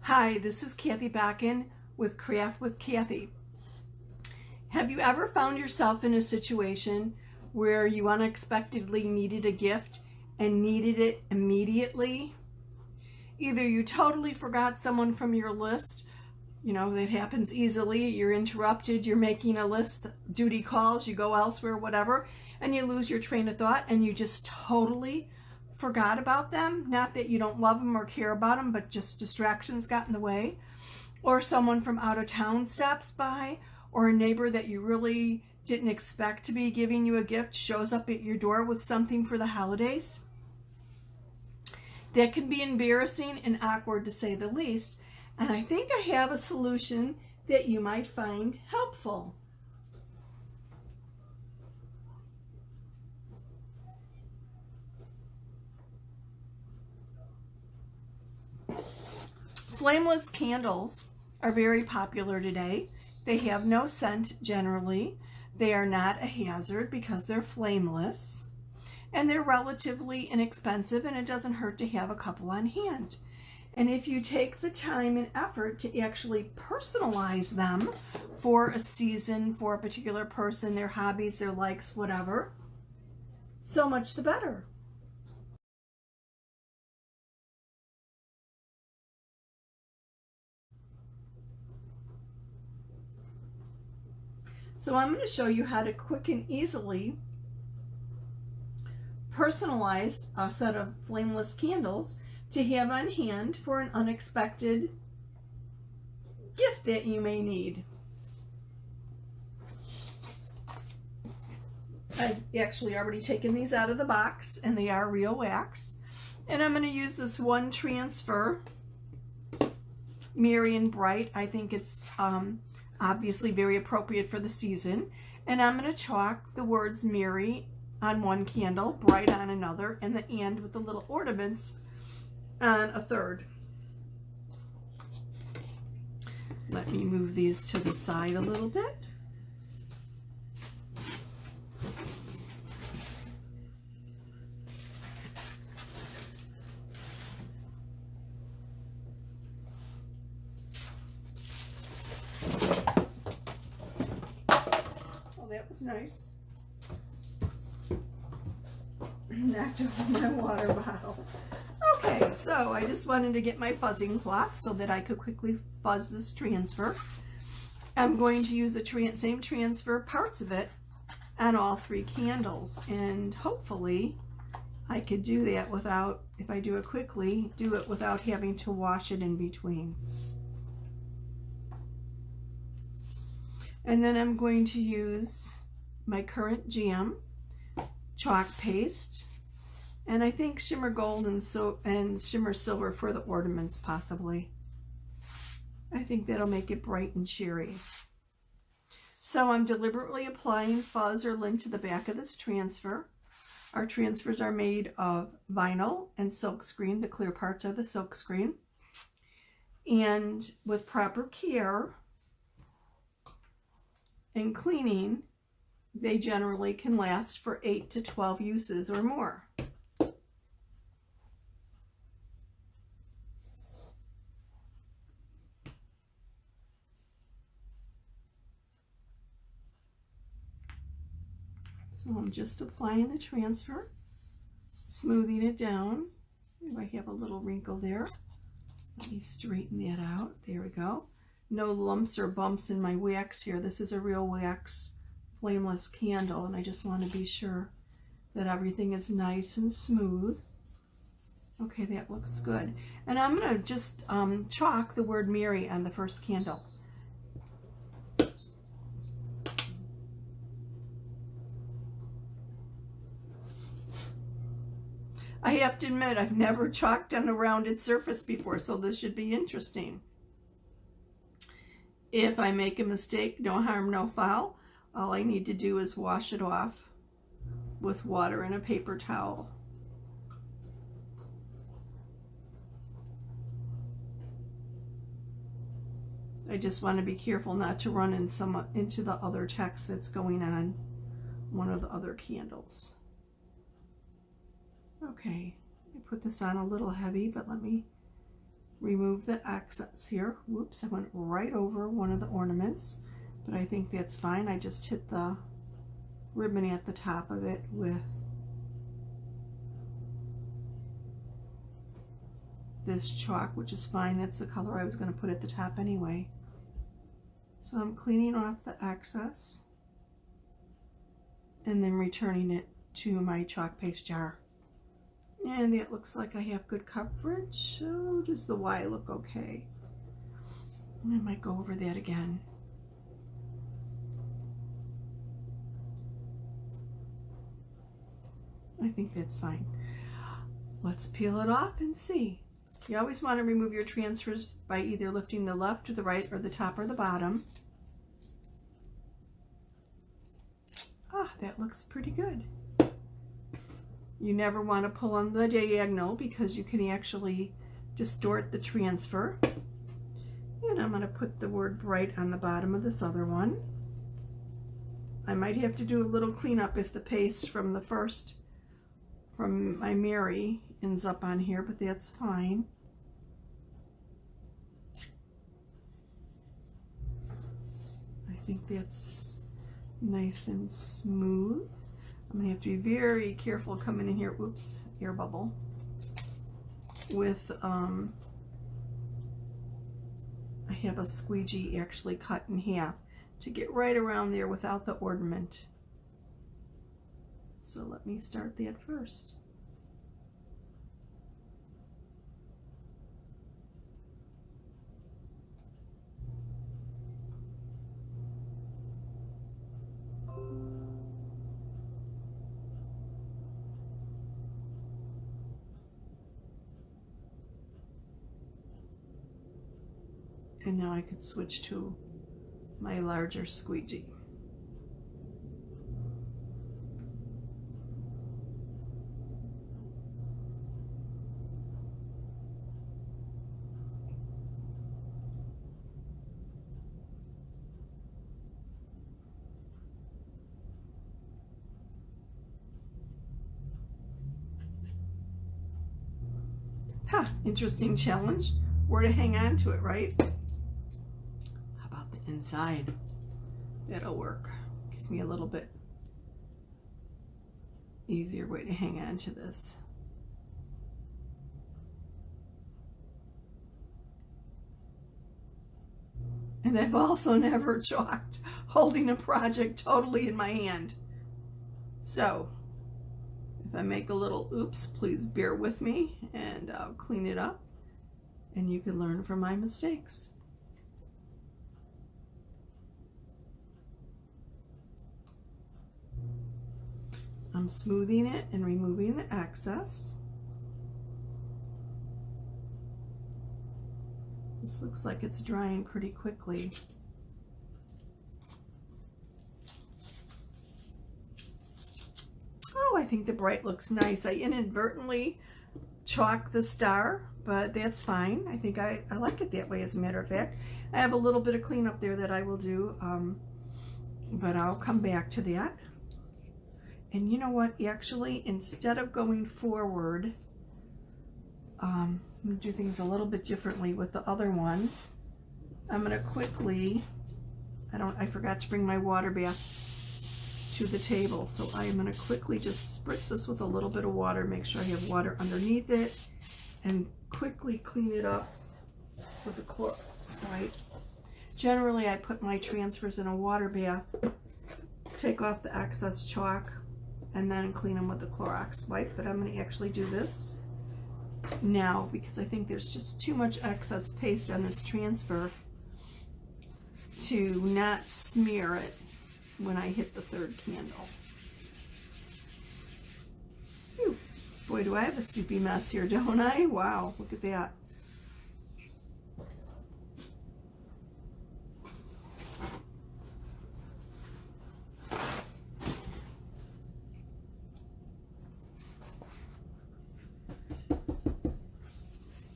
Hi, this is Kathy Backen with Craft with Kathy. Have you ever found yourself in a situation where you unexpectedly needed a gift and needed it immediately? Either you totally forgot someone from your list, that happens easily, you're interrupted, you're making a list, duty calls, you go elsewhere, whatever, and you lose your train of thought and you just totally forgot about them. Not that you don't love them or care about them, but just distractions got in the way. Or someone from out of town stops by, or a neighbor that you really didn't expect to be giving you a gift shows up at your door with something for the holidays. That can be embarrassing and awkward, to say the least. And I think I have a solution that you might find helpful. Flameless candles are very popular today. They have no scent generally. They are not a hazard because they're flameless. And they're relatively inexpensive, and it doesn't hurt to have a couple on hand. And if you take the time and effort to actually personalize them for a season, for a particular person, their hobbies, their likes, whatever, so much the better. So I'm going to show you how to quick and easily personalize a set of flameless candles to have on hand for an unexpected gift that you may need. I've actually already taken these out of the box, and they are real wax. And I'm going to use this one transfer, Merry and Bright. I think it's obviously very appropriate for the season. And I'm going to chalk the words Merry on one candle, Bright on another, and the and with the little ornaments on a third. Let me move these to the side a little bit. Oh, that was nice. Knocked over my water bottle. Okay, so I just wanted to get my fuzzing cloth so that I could quickly fuzz this transfer. I'm going to use the same transfer, parts of it, on all three candles, and hopefully I could do that without, if I do it quickly, do it without having to wash it in between. And then I'm going to use my current jam, chalk paste, and I think shimmer gold and shimmer silver for the ornaments, possibly. I think that'll make it bright and cheery. So I'm deliberately applying fuzz or lint to the back of this transfer. Our transfers are made of vinyl and silkscreen. The clear parts are the silkscreen. And with proper care and cleaning, they generally can last for 8 to 12 uses or more. So I'm just applying the transfer, smoothing it down. If I have a little wrinkle there, let me straighten that out. There we go. No lumps or bumps in my wax here. This is a real wax flameless candle, and I just want to be sure that everything is nice and smooth. Okay, that looks good. And I'm going to just chalk the word Merry on the first candle. I have to admit, I've never chalked on a rounded surface before, so this should be interesting. If I make a mistake, no harm, no foul. All I need to do is wash it off with water and a paper towel. I just want to be careful not to run into the other text that's going on one of the other candles. Okay, I put this on a little heavy, but let me remove the excess here. Whoops, I went right over one of the ornaments, but I think that's fine. I just hit the ribbon at the top of it with this chalk, which is fine. That's the color I was going to put at the top anyway. So I'm cleaning off the excess and then returning it to my chalk paste jar. And it looks like I have good coverage. Oh, does the Y look okay? I might go over that again. I think that's fine. Let's peel it off and see. You always want to remove your transfers by either lifting the left or the right or the top or the bottom. Ah, that looks pretty good. You never want to pull on the diagonal because you can actually distort the transfer. And I'm going to put the word bright on the bottom of this other one. I might have to do a little cleanup if the paste from the first, from my Mary, ends up on here, but that's fine. I think that's nice and smooth. I'm gonna have to be very careful coming in here, oops, air bubble, with, I have a squeegee actually cut in half to get right around there without the ornament. So let me start that first. And now I could switch to my larger squeegee. Ha, interesting challenge. Where to hang on to it, right? How about the inside? That'll work. Gives me a little bit easier way to hang on to this. And I've also never chalked holding a project totally in my hand. So if I make a little oops, please bear with me and I'll clean it up and you can learn from my mistakes. I'm smoothing it and removing the excess. This looks like it's drying pretty quickly. Oh, I think the bright looks nice. I inadvertently chalked the star, but that's fine. I think I like it that way, as a matter of fact. I have a little bit of cleanup there that I will do, but I'll come back to that. And you know what? Actually, instead of going forward, I'm going to do things a little bit differently with the other one. I'm going to quickly, I forgot to bring my water bath to the table, so I am going to quickly just spritz this with a little bit of water, make sure I have water underneath it, and quickly clean it up with a Clorox wipe. Generally, I put my transfers in a water bath, take off the excess chalk, and then clean them with the Clorox wipe, but I'm going to actually do this now because I think there's just too much excess paste on this transfer to not smear it when I hit the third candle. Whew. Boy, do I have a soupy mess here, don't I? Wow, look at that.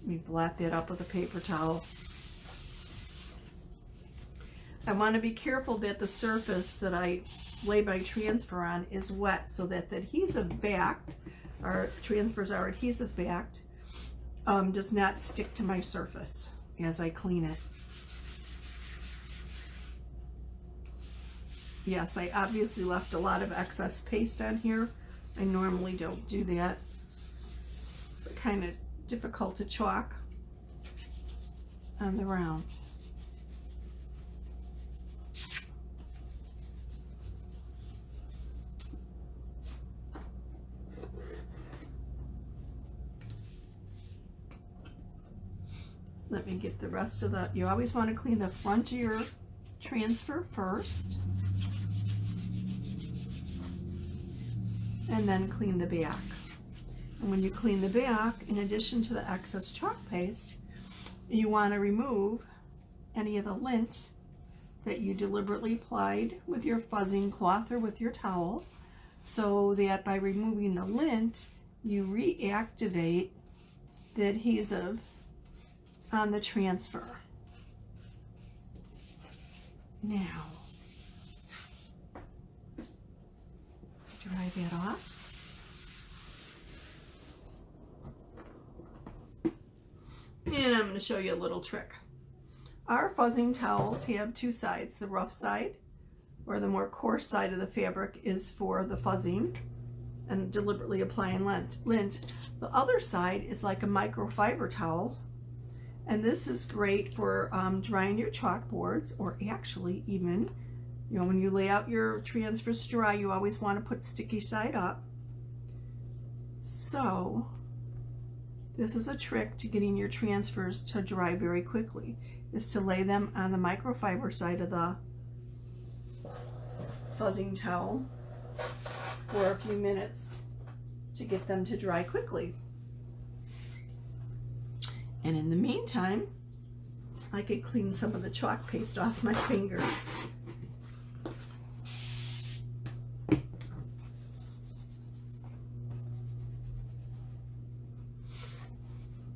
Let me blot that up with a paper towel. I want to be careful that the surface that I lay my transfer on is wet so that the adhesive backed, our transfers are adhesive backed, does not stick to my surface as I clean it. Yes, I obviously left a lot of excess paste on here. I normally don't do that, but kind of difficult to chalk on the round. Let me get the rest of the, you always want to clean the front of your transfer first, and then clean the back. And when you clean the back, in addition to the excess chalk paste, you want to remove any of the lint that you deliberately applied with your fuzzing cloth or with your towel, so that by removing the lint, you reactivate the adhesive on the transfer. Now, dry that off. And I'm going to show you a little trick. Our fuzzing towels have two sides. The rough side, or the more coarse side of the fabric, is for the fuzzing and deliberately applying lint. The other side is like a microfiber towel, and this is great for drying your chalkboards, or actually even, you know, when you lay out your transfers to dry, you always want to put sticky side up. So this is a trick to getting your transfers to dry very quickly, is to lay them on the microfiber side of the fuzzing towel for a few minutes to get them to dry quickly. And in the meantime, I could clean some of the chalk paste off my fingers.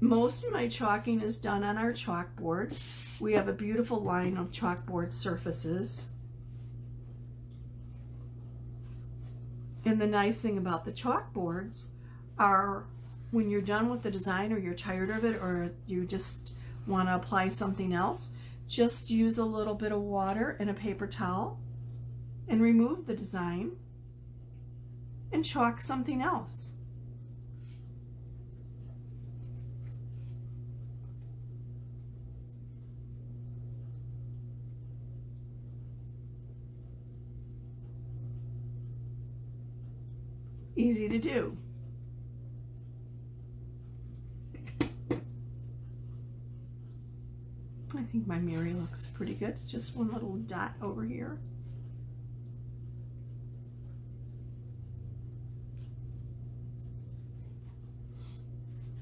Most of my chalking is done on our chalkboards. We have a beautiful line of chalkboard surfaces. And the nice thing about the chalkboards are, when you're done with the design, or you're tired of it, or you just want to apply something else, just use a little bit of water and a paper towel and remove the design and chalk something else. Easy to do. I think my Mary looks pretty good. It's just one little dot over here.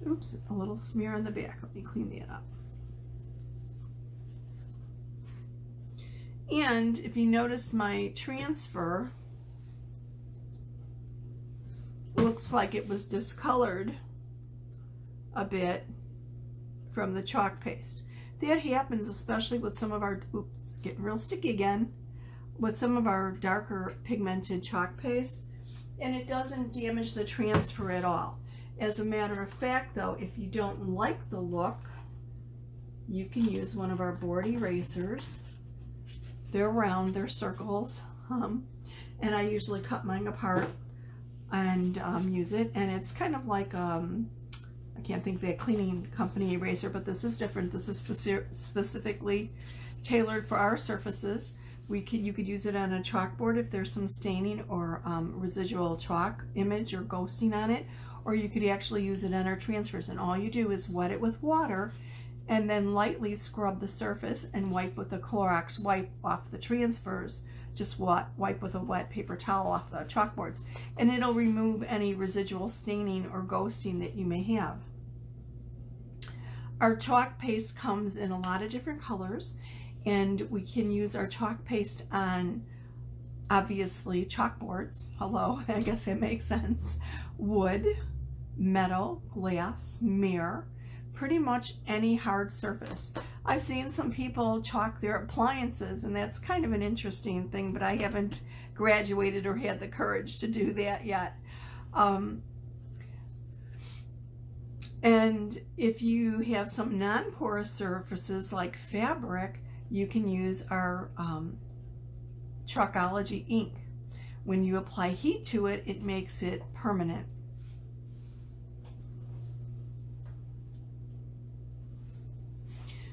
Oops, a little smear on the back. Let me clean that up. And if you notice, my transfer looks like it was discolored a bit from the chalk paste. That happens especially with some of our, oops, getting real sticky again, with some of our darker pigmented chalk paste, and it doesn't damage the transfer at all. As a matter of fact though, if you don't like the look, you can use one of our board erasers. They're round, they're circles, and I usually cut mine apart and use it, and it's kind of like I can't think of the cleaning company eraser, but this is different. This is specifically tailored for our surfaces. You could use it on a chalkboard if there's some staining or residual chalk image or ghosting on it, or you could actually use it on our transfers, and all you do is wet it with water and then lightly scrub the surface and wipe with a Clorox wipe off the transfers. Just wipe with a wet paper towel off the chalkboards, and it'll remove any residual staining or ghosting that you may have. Our chalk paste comes in a lot of different colors, and we can use our chalk paste on, obviously, chalkboards. Hello, I guess that makes sense. Wood, metal, glass, mirror, pretty much any hard surface. I've seen some people chalk their appliances, and that's kind of an interesting thing, but I haven't graduated or had the courage to do that yet. And if you have some non-porous surfaces like fabric, you can use our Chalkology ink. When you apply heat to it, it makes it permanent.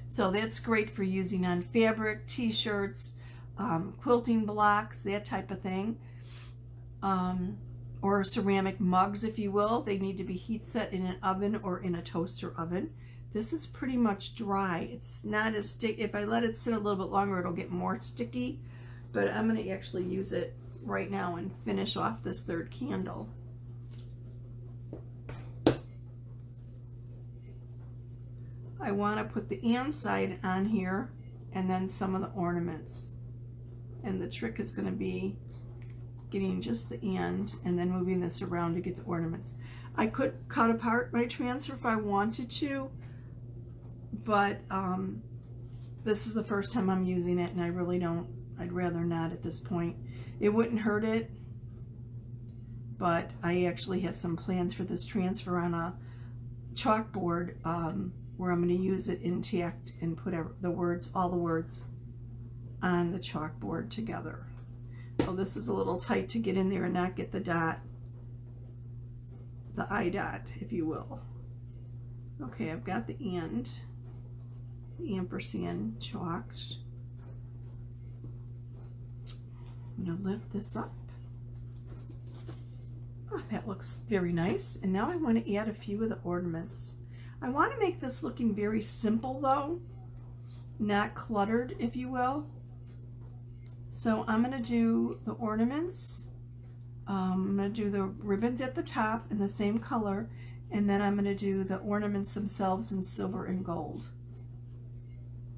So that's great for using on fabric, t-shirts, quilting blocks, that type of thing. Or ceramic mugs, if you will. They need to be heat set in an oven or in a toaster oven. This is pretty much dry. It's not as sticky. If I let it sit a little bit longer, it'll get more sticky. But I'm going to actually use it right now and finish off this third candle. I want to put the and side on here and then some of the ornaments. And the trick is going to be getting just the and then moving this around to get the ornaments. I could cut apart my transfer if I wanted to, but this is the first time I'm using it, and I really don't, I'd rather not at this point. It wouldn't hurt it, but I actually have some plans for this transfer on a chalkboard where I'm going to use it intact and put the words, all the words on the chalkboard together. So this is a little tight to get in there and not get the dot, the eye dot, if you will. Okay, I've got the and, the ampersand chalked. I'm going to lift this up. Oh, that looks very nice. And now I want to add a few of the ornaments. I want to make this looking very simple though, not cluttered, if you will. So I'm going to do the ornaments. I'm going to do the ribbons at the top in the same color, and then I'm going to do the ornaments themselves in silver and gold.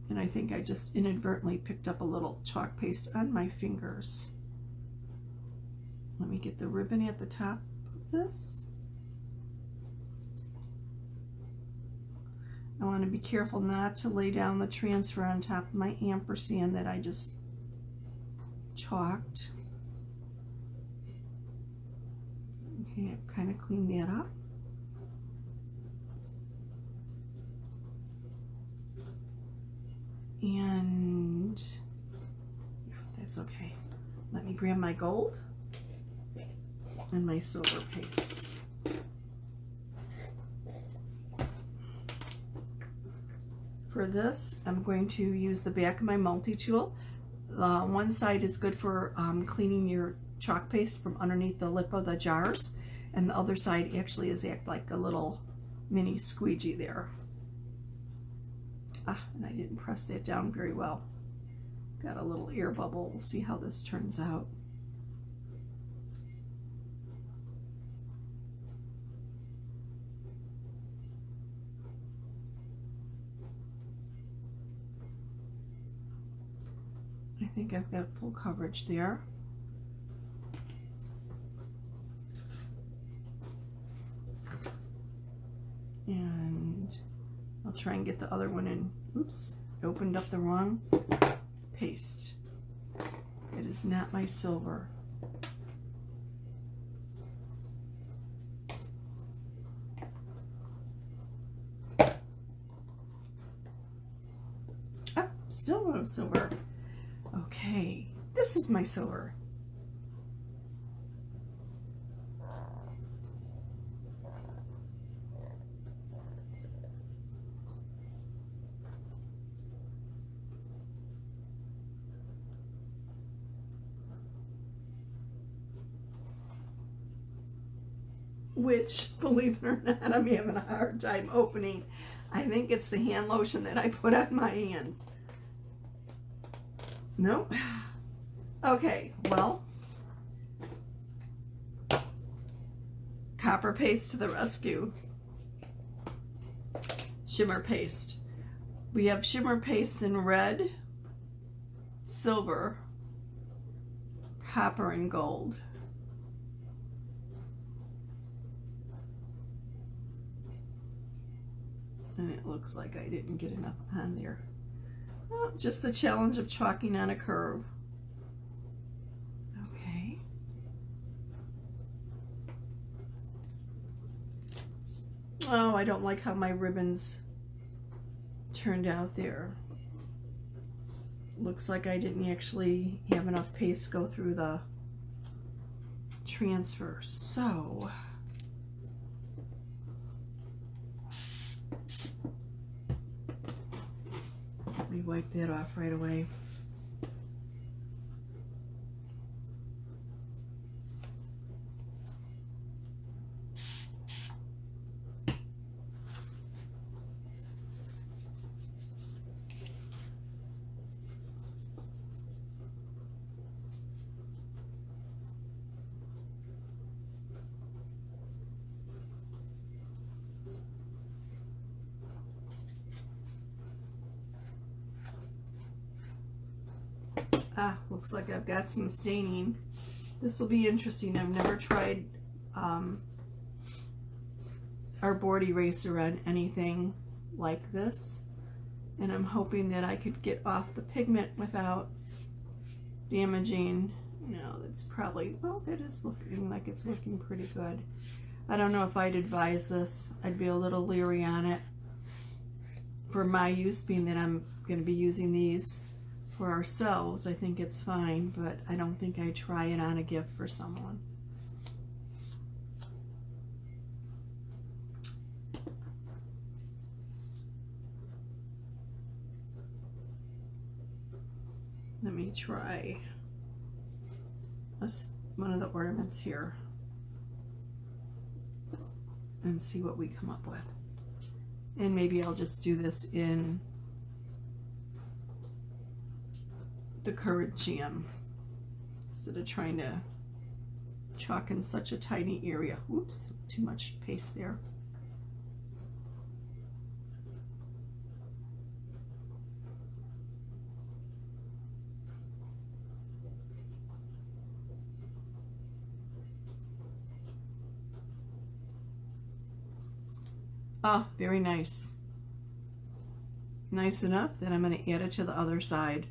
And I think I just inadvertently picked up a little chalk paste on my fingers. Let me get the ribbon at the top of this. I want to be careful not to lay down the transfer on top of my ampersand that I just chalked. Okay, I've kind of cleaned that up. And yeah, that's okay. Let me grab my gold and my silver paste. For this, I'm going to use the back of my multi-tool. One side is good for cleaning your chalk paste from underneath the lip of the jars, and the other side actually is act like a little mini squeegee there. And I didn't press that down very well. Got a little air bubble. We'll see how this turns out. I think I've got full coverage there. And I'll try and get the other one in. Oops, I opened up the wrong paste. It is not my silver. Oh, still no silver. Okay, this is my silver. Which, believe it or not, I'm having a hard time opening. I think it's the hand lotion that I put on my hands. Nope. Okay, well, copper paste to the rescue. Shimmer paste. We have shimmer paste in red, silver, copper, and gold. And it looks like I didn't get enough on there. Well, just the challenge of chalking on a curve. Okay. Oh, I don't like how my ribbons turned out there. Looks like I didn't actually have enough paste go through the transfer. So let me wipe that off right away. Ah, looks like I've got some staining. This will be interesting. I've never tried our board eraser on anything like this, and I'm hoping that I could get off the pigment without damaging. No, that's probably, well, that is looking like it's looking pretty good. I don't know if I'd advise this. I'd be a little leery on it for my use, being that I'm going to be using these for ourselves. I think it's fine, but I don't think I'd try it on a gift for someone. Let me try one of the ornaments here and see what we come up with. And maybe I'll just do this in the current jam instead of trying to chalk in such a tiny area. Whoops, too much paste there. Oh, very nice. Nice enough that I'm going to add it to the other side.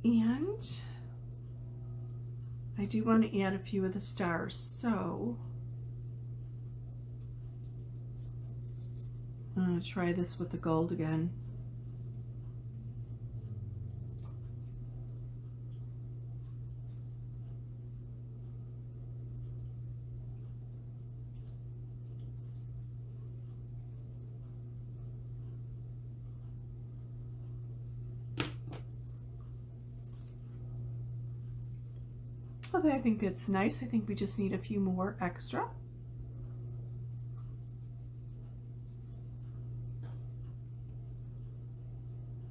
And I do want to add a few of the stars, so I'm going to try this with the gold again. Okay, I think that's nice. I think we just need a few more extra.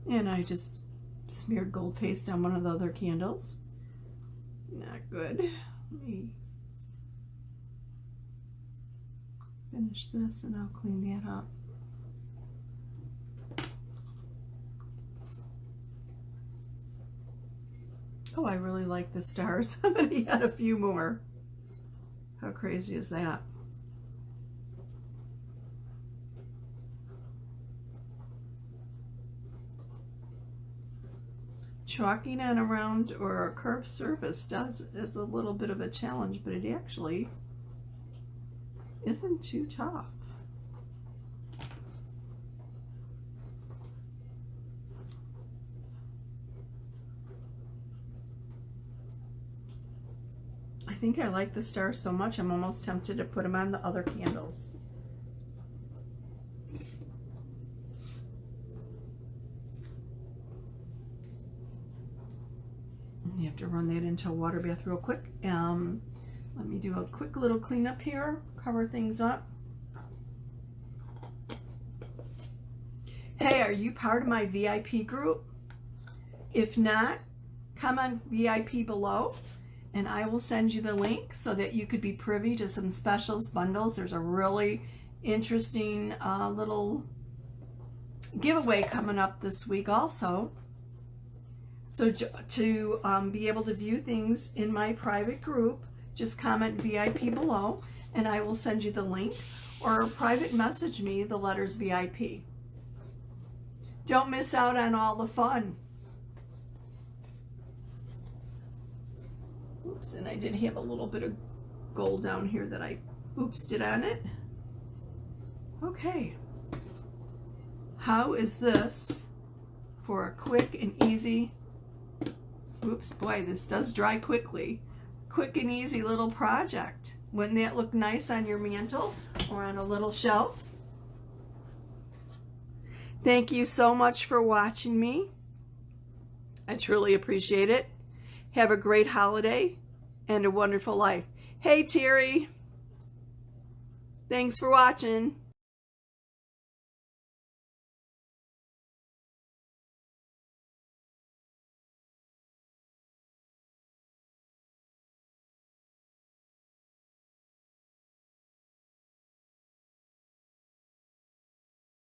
And I just smeared gold paste on one of the other candles. Not good. Let me finish this and I'll clean that up. Oh, I really like the stars. I'm going to add a few more. How crazy is that? Chalking on a round or a curved surface is a little bit of a challenge, but it actually isn't too tough. I think I like the stars so much I'm almost tempted to put them on the other candles. You have to run that into a water bath real quick. Let me do a quick little cleanup here, cover things up. Hey, are you part of my VIP group? If not, come on VIP below and I will send you the link so that you could be privy to some specials bundles. There's a really interesting little giveaway coming up this week also. So to be able to view things in my private group, just comment VIP below and I will send you the link, or private message me the letters VIP. Don't miss out on all the fun. Oops, and I did have a little bit of gold down here that I oopsed it on it. Okay. How is this for a quick and easy, oops, boy, this does dry quickly, quick and easy little project? Wouldn't that look nice on your mantle or on a little shelf? Thank you so much for watching me. I truly appreciate it. Have a great holiday and a wonderful life. Hey, Terry. Thanks for watching.